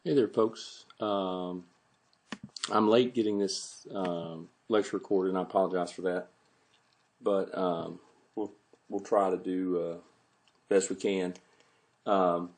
Hey there, folks. I'm late getting this lecture recorded, and I apologize for that. But we'll try to do best we can. Um,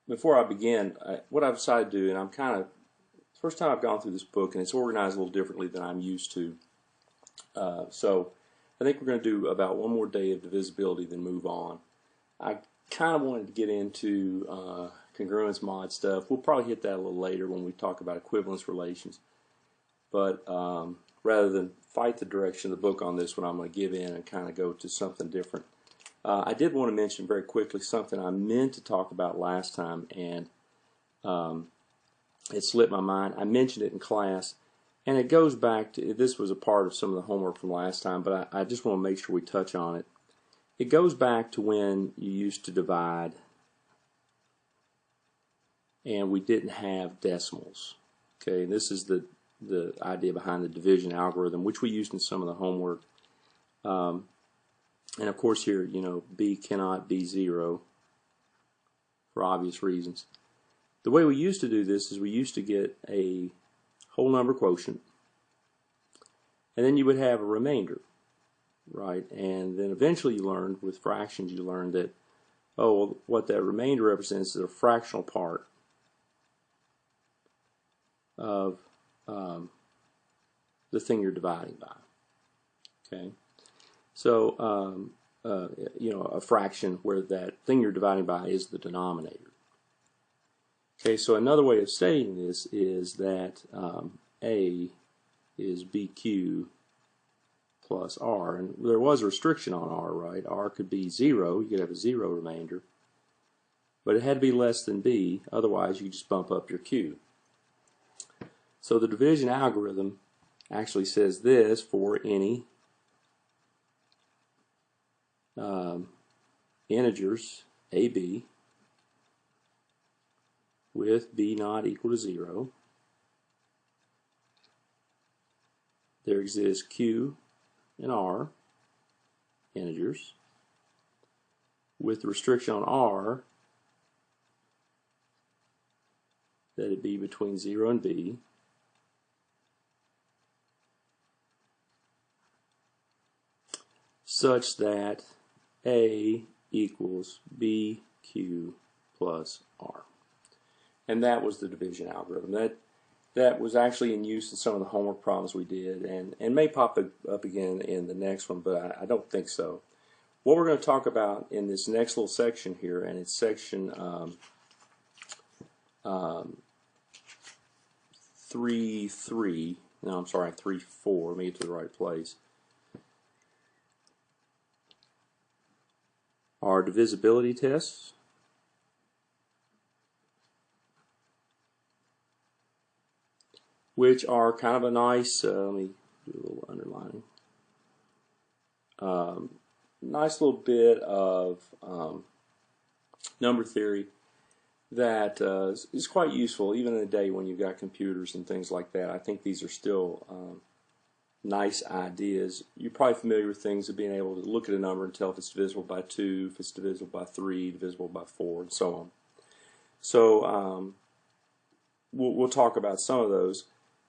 Before I begin, what I've decided to do, and first time I've gone through this book, and it's organized a little differently than I'm used to. So I think we're going to do about one more day of divisibility, then move on. I kind of wanted to get into congruence mod stuff. We'll probably hit that a little later when we talk about equivalence relations. But rather than fight the direction of the book on this one, I'm going to give in and kind of go to something different. I did want to mention very quickly something I meant to talk about last time, and it slipped my mind. I mentioned it in class, and it goes back to, this was a part of some of the homework from last time, but I just want to make sure we touch on it. It goes back to when you used to divide and we didn't have decimals. Okay, this is the idea behind the division algorithm, which we used in some of the homework. And of course here, b cannot be 0 for obvious reasons. The way we used to do this is we used to get a whole number quotient, and then you would have a remainder. Right, and then eventually you learned with fractions, you learned that, well, what that remainder represents is a fractional part of the thing you're dividing by. Okay, so a fraction where that thing you're dividing by is the denominator. Okay, so another way of stating this is that A is BQ plus R, and there was a restriction on R, right? R could be 0, you could have a 0 remainder, but it had to be less than B, otherwise you just bump up your Q. So the division algorithm actually says this for any integers AB with B not equal to 0, there exists Q and R integers with the restriction on R that it be between 0 and B, such that A equals BQ plus R. And that was the division algorithm. That was actually in use in some of the homework problems we did, and may pop up again in the next one, but I don't think so. What we're going to talk about in this next little section here, and it's section 3.3, no, I'm sorry, 3.4, let me get to the right place, are divisibility tests. Which are kind of a nice, let me do a little underlining, nice little bit of number theory that is quite useful even in a day when you've got computers and things like that. I think these are still nice ideas. You're probably familiar with things of being able to look at a number and tell if it's divisible by 2, if it's divisible by 3, divisible by 4, and so on. So we'll talk about some of those,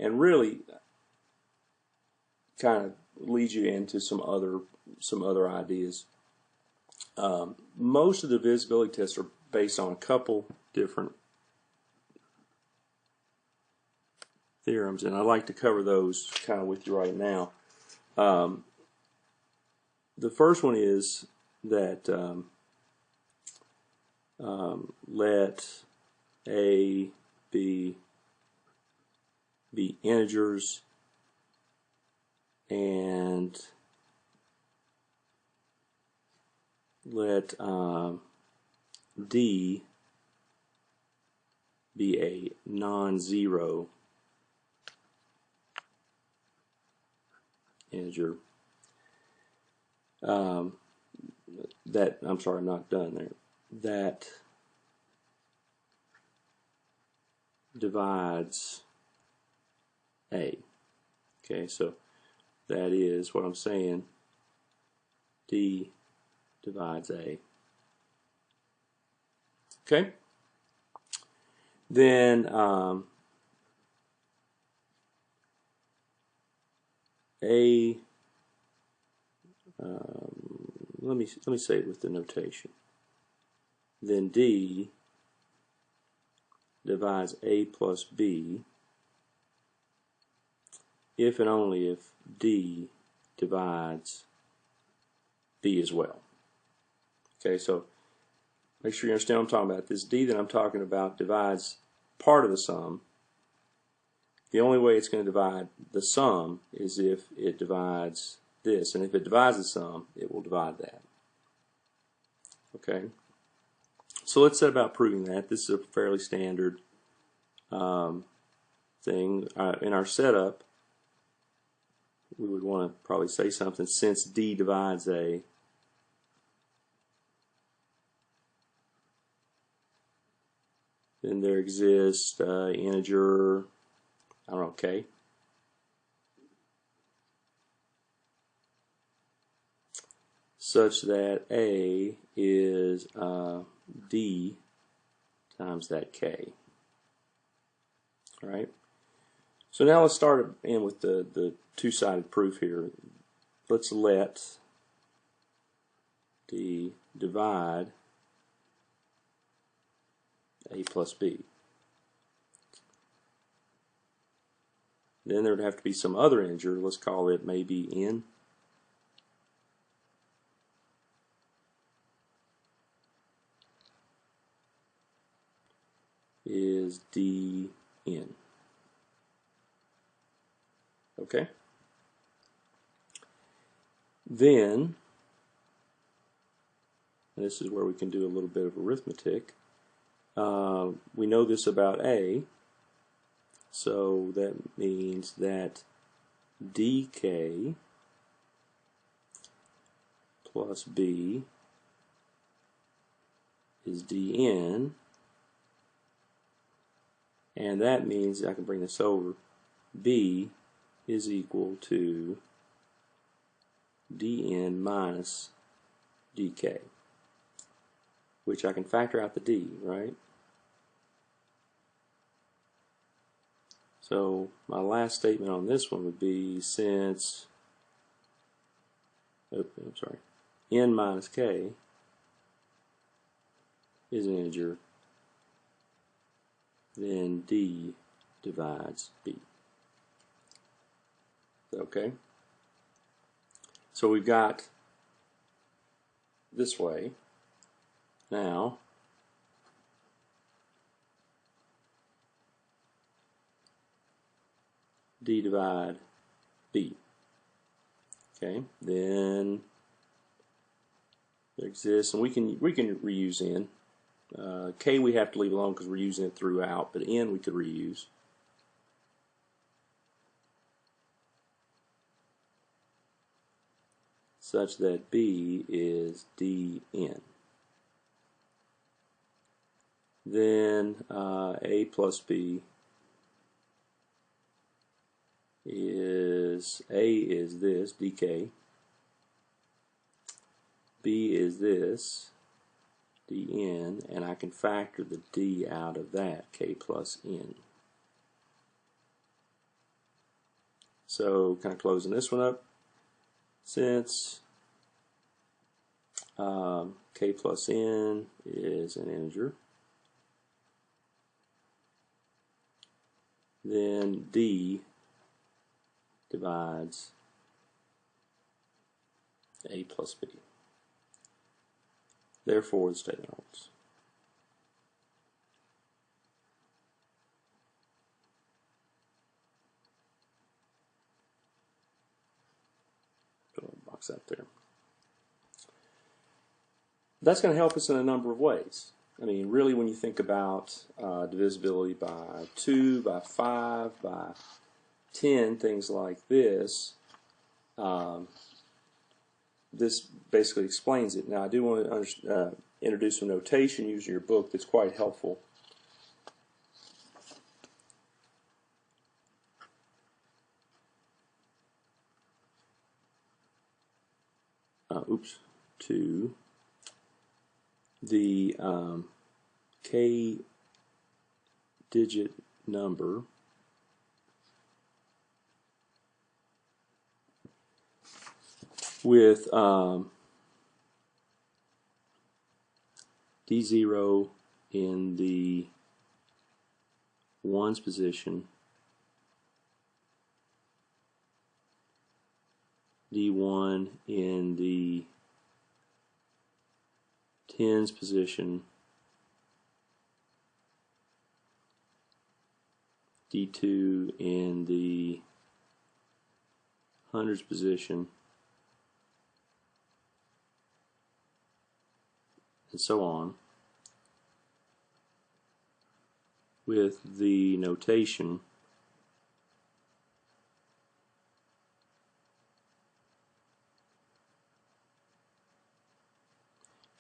and really kind of lead you into some other ideas. Most of the divisibility tests are based on a couple different theorems, and I'd like to cover those kind of with you right now. The first one is that let A, B be integers and let D be a non-zero integer. I'm sorry, I'm not done there. That divides A. Okay, so that is what I'm saying. D divides A. Okay? Then let me say it with the notation. Then D divides A plus B if and only if D divides B as well. Okay, so make sure you understand what I'm talking about. This D that I'm talking about divides part of the sum. The only way it's going to divide the sum is if it divides this, and if it divides the sum, it will divide that. Okay, so let's set about proving that. This is a fairly standard thing. In our setup, we would want to probably say something, since D divides A, then there exists integer, I don't know, K, such that A is D times that K. All right. So now let's start in with the two-sided proof here. Let's let D divide A plus B. Then there would have to be some other integer. Let's call it maybe N. Is dn. Okay? Then, and this is where we can do a little bit of arithmetic, we know this about A, so that means that dk plus B is dn, and that means, I can bring this over, B is equal to dn minus dk, which I can factor out the d, right? So my last statement on this one would be, since n minus k is an integer, then D divides B. Okay? So we've got this way. Now, D divide B. Okay? Then there exists, and we can reuse N. K we have to leave alone because we're using it throughout, but N we could reuse. Such that B is dn. Then A plus B is, A is this, dk. B is this, dn, and I can factor the d out of that, k plus n. So kind of closing this one up, since k plus n is an integer, then d divides A plus B. Therefore, the statement holds. Put a little box out there. That's going to help us in a number of ways. I mean, really, when you think about divisibility by 2, by 5, by 10, things like this, this basically explains it. Now, I do want to introduce some notation using your book that's quite helpful. To the k digit number with D0 in the ones position, D1 in the tens position, D2 in the hundreds position, and so on, with the notation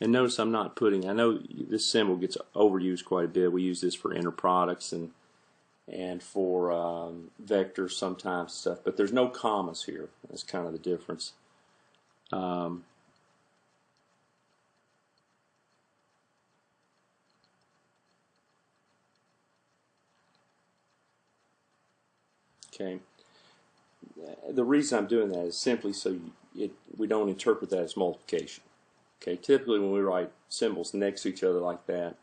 and notice I'm not putting, I know this symbol gets overused quite a bit. We use this for inner products and for vectors sometimes stuff, but there's no commas here. That's kind of the difference. Okay. The reason I'm doing that is simply so we don't interpret that as multiplication. Okay. Typically, when we write symbols next to each other like that,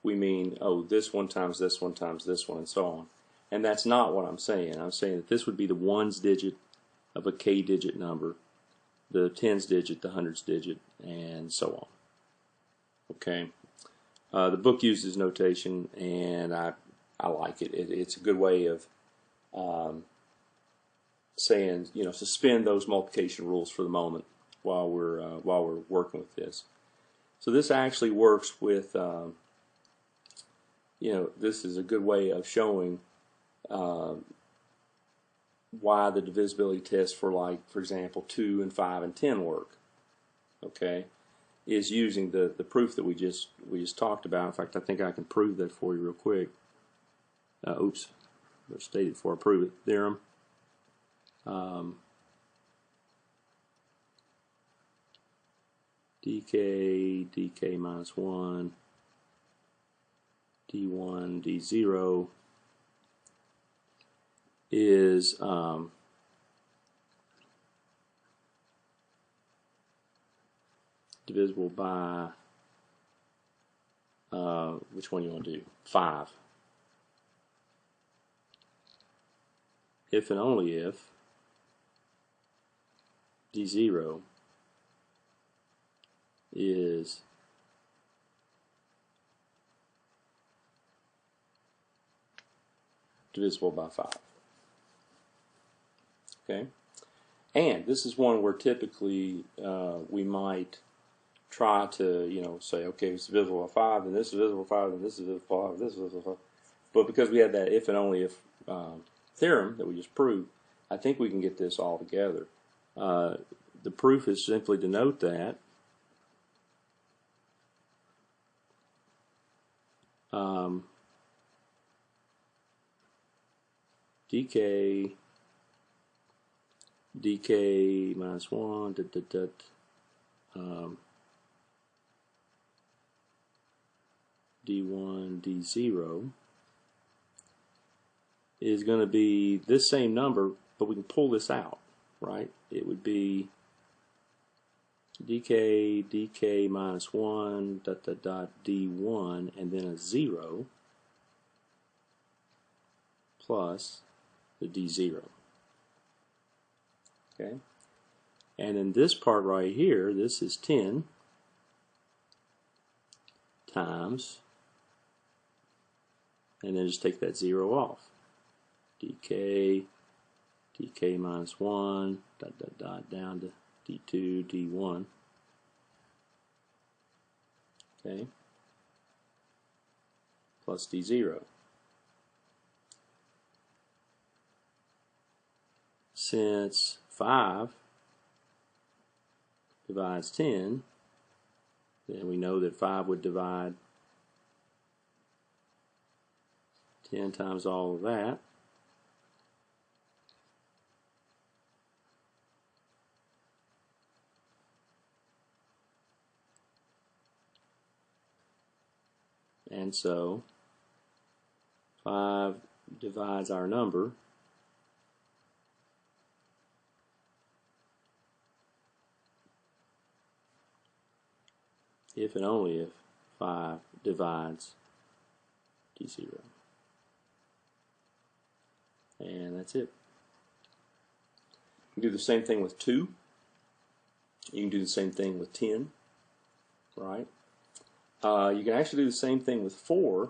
we mean, oh, this one times this one times this one, and so on. And that's not what I'm saying. I'm saying that this would be the ones digit of a k-digit number, the tens digit, the hundreds digit, and so on. Okay. The book uses notation, and I like it. It's a good way of saying, you know, suspend those multiplication rules for the moment while we're working with this. So this actually works with, you know, this is a good way of showing why the divisibility test for, like, for example, 2 and 5 and 10 work. Okay, is using the proof that we just talked about. In fact, I think I can prove that for you real quick. Oops, I stated before I prove it. Theorem. dk minus 1, d1, d0 is divisible by which one you want to do? 5. If and only if d0 is divisible by 5. Okay, and this is one where typically we might try to, you know, say, okay, it's divisible by 5, then this is divisible by 5, then this is divisible by 5, this is divisible by 5. But because we had that if and only if theorem that we just proved, I think we can get this all together. The proof is simply to note that dk minus 1 d1 d0 is going to be this same number, but we can pull this out, right? It would be dk minus 1 d1 and then a 0 plus the d0. Okay, and in this part right here, this is 10 times, and then just take that 0 off. dk minus 1 down to d2 d1. Okay, plus d0. Since 5 divides 10, then we know that 5 would divide 10 times all of that. And so 5 divides our number. If and only if 5 divides D0. And that's it. You can do the same thing with 2. You can do the same thing with 10, right? You can actually do the same thing with 4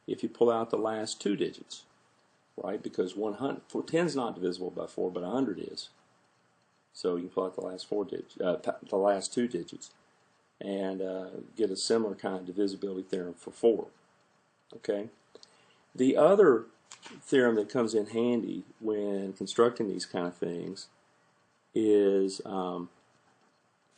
if you pull out the last 2 digits, right? Because 10 is not divisible by 4, but 100 is. So you can pull out the last the last 2 digits, and get a similar kind of divisibility theorem for 4. Okay. The other theorem that comes in handy when constructing these kind of things is, and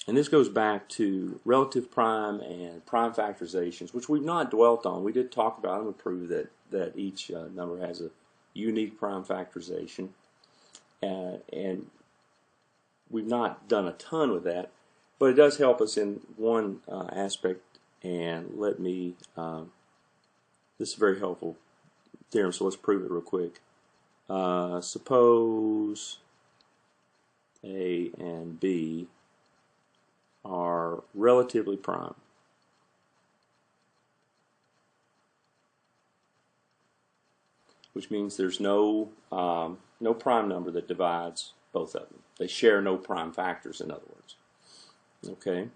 this goes back to relative prime and prime factorizations, which we've not dwelt on. We did talk about them and prove that each number has a unique prime factorization, and we've not done a ton with that, but it does help us in one aspect. And let me, this is a very helpful theorem, so let's prove it real quick. Suppose A and B are relatively prime. Which means there's no prime number that divides both of them. They share no prime factors, in other words. Okay.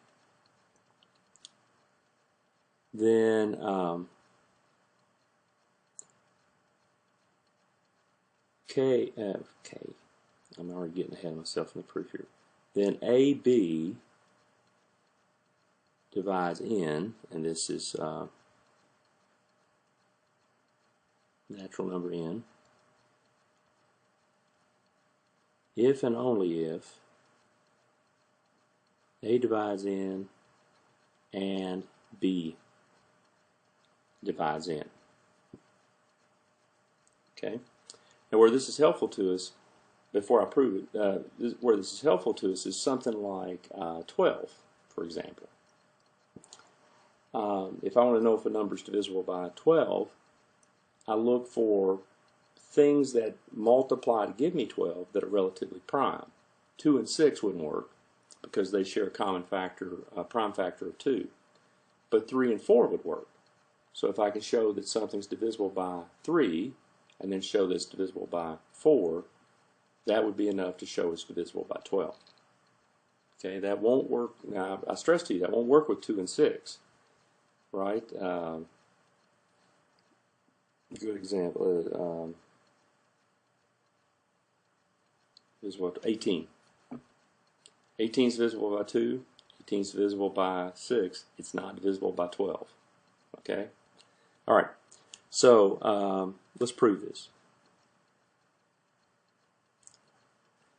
Then I'm already getting ahead of myself in the proof here. Then AB divides N, and this is natural number N, if and only if A divides N and B divides N. Okay? Now where this is helpful to us, before I prove it, where this is helpful to us is something like 12, for example. If I want to know if a number is divisible by 12, I look for things that multiply to give me 12 that are relatively prime. 2 and 6 wouldn't work because they share a common factor, a prime factor of 2. But 3 and 4 would work. So if I can show that something's divisible by 3 and then show that it's divisible by 4, that would be enough to show it's divisible by 12. Okay, that won't work. Now, I stress to you, that won't work with 2 and 6. Right? Good example is what? 18. 18 is divisible by 2. 18 is divisible by 6. It's not divisible by 12. Okay? All right. So let's prove this.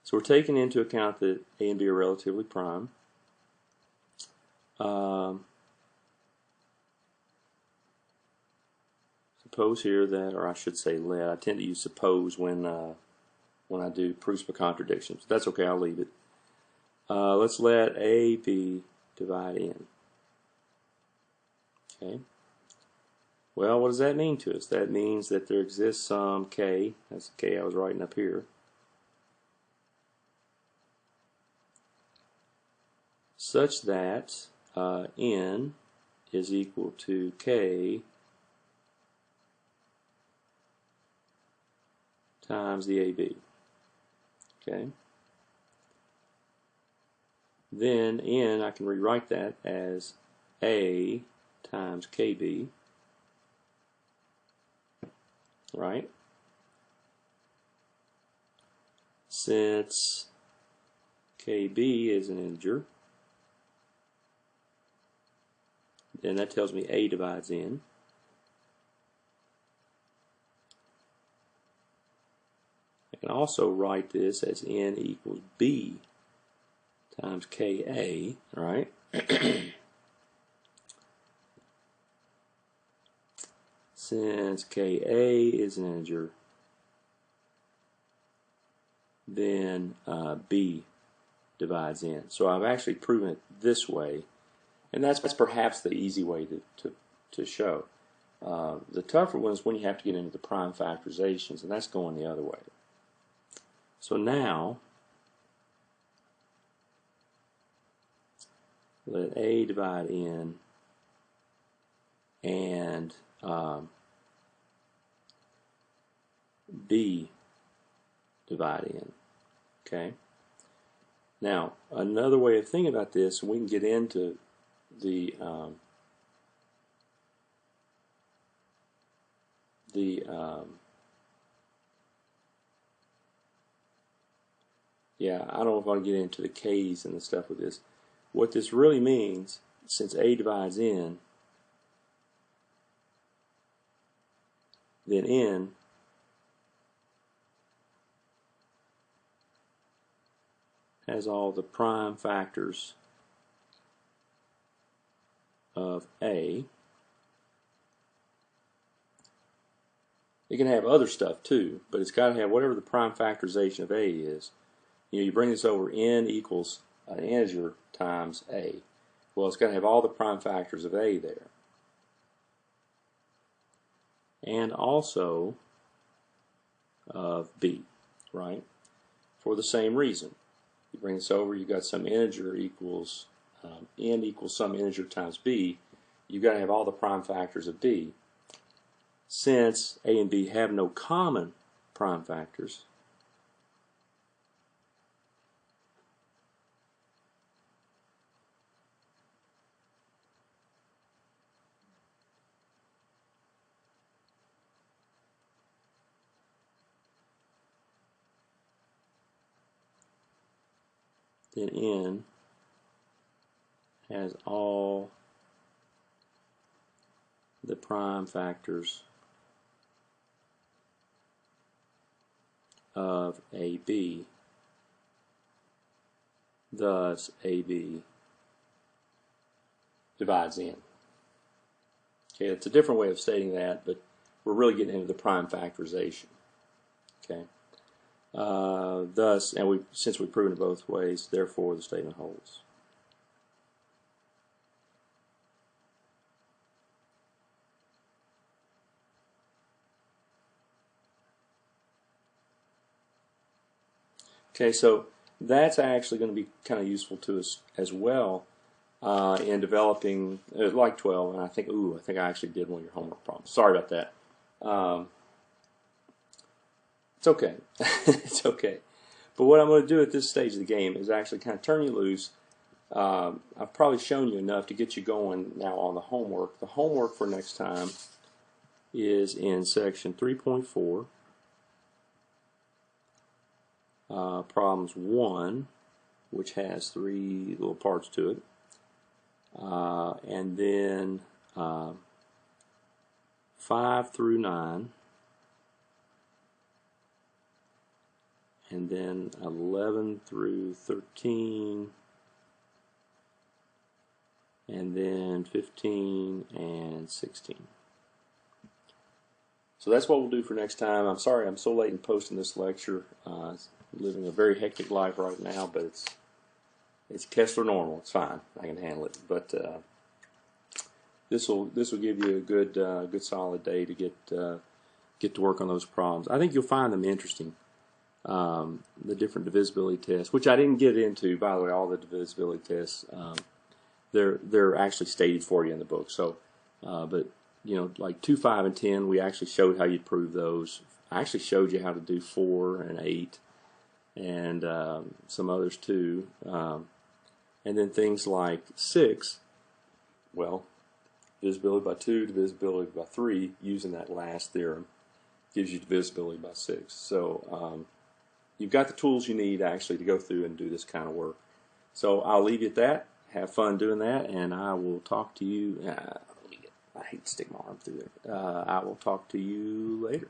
So we're taking into account that A and B are relatively prime. Suppose here that, or I should say let, I tend to use suppose when I do proofs by contradictions. That's okay, I'll leave it. Let's let A, B divide N. Okay. Well, what does that mean to us? That means that there exists some K, that's the K I was writing up here, such that N is equal to K times the AB. Okay. Then N, I can rewrite that as A times KB. Right? Since KB is an integer, then that tells me A divides N. I can also write this as N equals B times KA, right? Since KA is an integer, then B divides N. So I've actually proven it this way, and that's perhaps the easy way to show. The tougher one is when you have to get into the prime factorizations, and that's going the other way. So now, let A divide N and B divide N. Okay? Now, another way of thinking about this, we can get into the yeah, I don't know if I want to get into the K's and the stuff with this. What this really means, since A divides N, then N has all the prime factors of A. It can have other stuff too, but it's got to have whatever the prime factorization of A is. You bring this over, N equals an integer times A. Well, it's got to have all the prime factors of A there. And also of B, right? For the same reason. You bring this over, you've got some integer equals, N equals some integer times B. You've got to have all the prime factors of B. Since A and B have no common prime factors, then N has all the prime factors of AB. Thus, AB divides N. Okay, it's a different way of stating that, but we're really getting into the prime factorization. Okay. Thus, and since we've proven it both ways, therefore the statement holds. Okay, so that's actually going to be kind of useful to us as well in developing, like 12, and I think I actually did one of your homework problems. Sorry about that. It's okay. It's okay. But what I'm going to do at this stage of the game is actually kind of turn you loose. I've probably shown you enough to get you going now on the homework. The homework for next time is in section 3.4. Problems 1, which has 3 little parts to it, and then 5 through 9, and then 11 through 13, and then 15 and 16. So that's what we'll do for next time. I'm sorry I'm so late in posting this lecture. Living a very hectic life right now, but it's Kessler normal. It's fine. I can handle it. But this will give you a good solid day to get to work on those problems. I think you'll find them interesting. The different divisibility tests, which I didn't get into, by the way. All the divisibility tests, they're actually stated for you in the book. So, but like 2, 5, and 10, we actually showed how you'd prove those. I actually showed you how to do 4 and 8. And some others too, and then things like 6, well, divisibility by 2, divisibility by 3, using that last theorem gives you divisibility by 6. So you've got the tools you need actually to go through and do this kind of work. So I'll leave you at that. Have fun doing that, and I will talk to you. I hate to stick my arm through there. I will talk to you later.